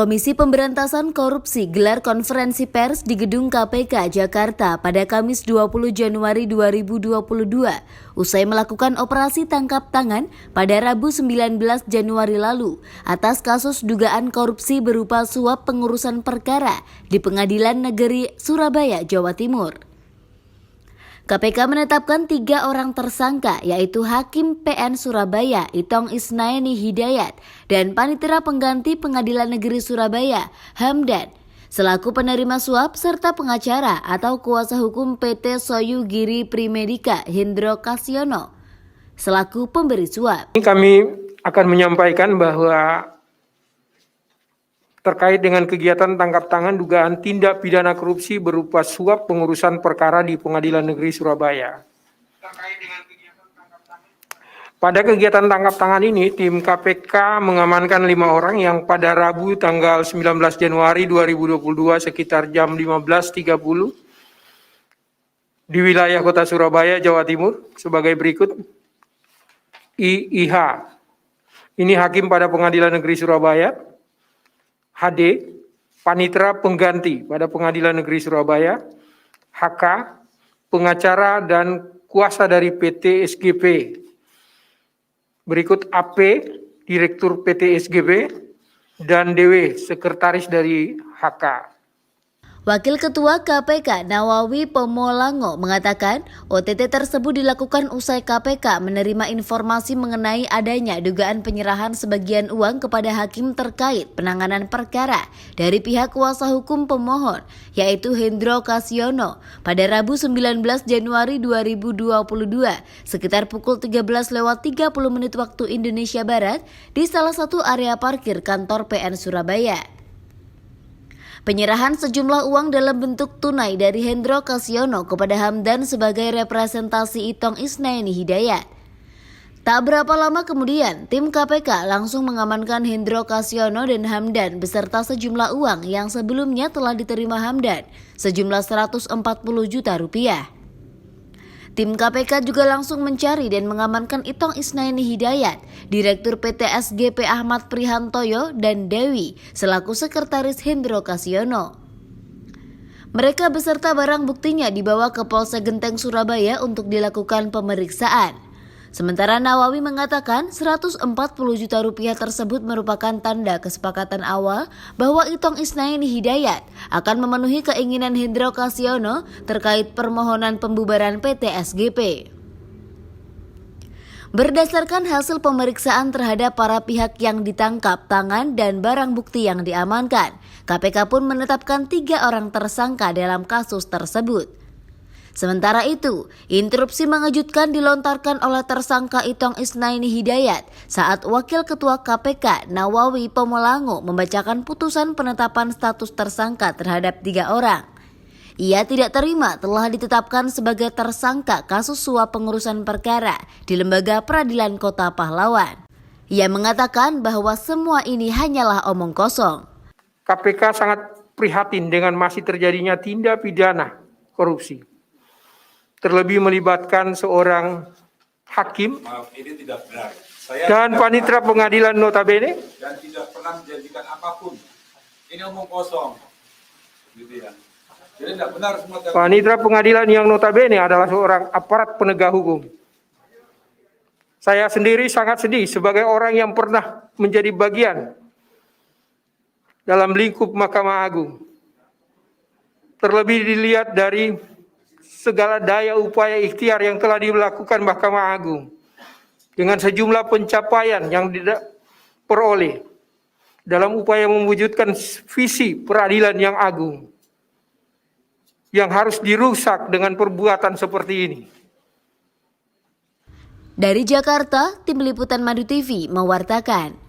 Komisi Pemberantasan Korupsi gelar konferensi pers di Gedung KPK Jakarta pada Kamis 20 Januari 2022 usai melakukan operasi tangkap tangan pada Rabu 19 Januari lalu atas kasus dugaan korupsi berupa suap pengurusan perkara di Pengadilan Negeri Surabaya, Jawa Timur. KPK menetapkan 3 orang tersangka yaitu Hakim PN Surabaya Itong Isnaini Hidayat dan Panitera Pengganti Pengadilan Negeri Surabaya Hamdan selaku penerima suap serta pengacara atau kuasa hukum PT Soyu Giri Primedika Hendro Kasyono selaku pemberi suap. Kami akan menyampaikan bahwa terkait dengan kegiatan tangkap tangan dugaan tindak pidana korupsi berupa suap pengurusan perkara di Pengadilan Negeri Surabaya. Pada kegiatan tangkap tangan ini, tim KPK mengamankan 5 orang yang pada Rabu tanggal 19 Januari 2022 sekitar jam 15.30 di wilayah Kota Surabaya, Jawa Timur sebagai berikut. IIH, ini hakim pada Pengadilan Negeri Surabaya. HD, Panitera Pengganti pada Pengadilan Negeri Surabaya. HK, pengacara dan kuasa dari PT SGP. Berikut AP, Direktur PT SGP, dan DW, Sekretaris dari HK. Wakil Ketua KPK Nawawi Pomolango mengatakan OTT tersebut dilakukan usai KPK menerima informasi mengenai adanya dugaan penyerahan sebagian uang kepada hakim terkait penanganan perkara dari pihak kuasa hukum pemohon yaitu Hendro Kasyono pada Rabu 19 Januari 2022 sekitar pukul 13.30 waktu Indonesia Barat di salah satu area parkir kantor PN Surabaya. Penyerahan sejumlah uang dalam bentuk tunai dari Hendro Kasyono kepada Hamdan sebagai representasi Itong Isnaini Hidayat. Tak berapa lama kemudian, tim KPK langsung mengamankan Hendro Kasyono dan Hamdan beserta sejumlah uang yang sebelumnya telah diterima Hamdan, sejumlah 140 juta rupiah. Tim KPK juga langsung mencari dan mengamankan Itong Isnaini Hidayat, Direktur PT SGP Ahmad Prihantoyo dan Dewi selaku Sekretaris Hendro Kasyono. Mereka beserta barang buktinya dibawa ke Polsek Genteng Surabaya untuk dilakukan pemeriksaan. Sementara Nawawi mengatakan 140 juta rupiah tersebut merupakan tanda kesepakatan awal bahwa Itong Isnaini Hidayat akan memenuhi keinginan Hendro Kasyono terkait permohonan pembubaran PT SGP. Berdasarkan hasil pemeriksaan terhadap para pihak yang ditangkap tangan dan barang bukti yang diamankan, KPK pun menetapkan 3 orang tersangka dalam kasus tersebut. Sementara itu, interupsi mengejutkan dilontarkan oleh tersangka Itong Isnaini Hidayat saat Wakil Ketua KPK Nawawi Pomolango membacakan putusan penetapan status tersangka terhadap 3 orang. Ia tidak terima telah ditetapkan sebagai tersangka kasus suap pengurusan perkara di Lembaga Peradilan Kota Pahlawan. Ia mengatakan bahwa semua ini hanyalah omong kosong. KPK sangat prihatin dengan masih terjadinya tindak pidana korupsi. Terlebih melibatkan seorang hakim. Maaf, ini tidak benar. Dan panitera pengadilan notabene. Dan tidak pernah menjanjikan apapun. Ini omong kosong. Gitu ya. Jadi tidak benar semua. Panitera pengadilan yang notabene adalah seorang aparat penegak hukum. Saya sendiri sangat sedih sebagai orang yang pernah menjadi bagian dalam lingkup Mahkamah Agung. Terlebih dilihat dari segala daya upaya ikhtiar yang telah dilakukan Mahkamah Agung dengan sejumlah pencapaian yang diperoleh dalam upaya mewujudkan visi peradilan yang agung yang harus dirusak dengan perbuatan seperti ini. Dari Jakarta, Tim Liputan Madu TV mewartakan.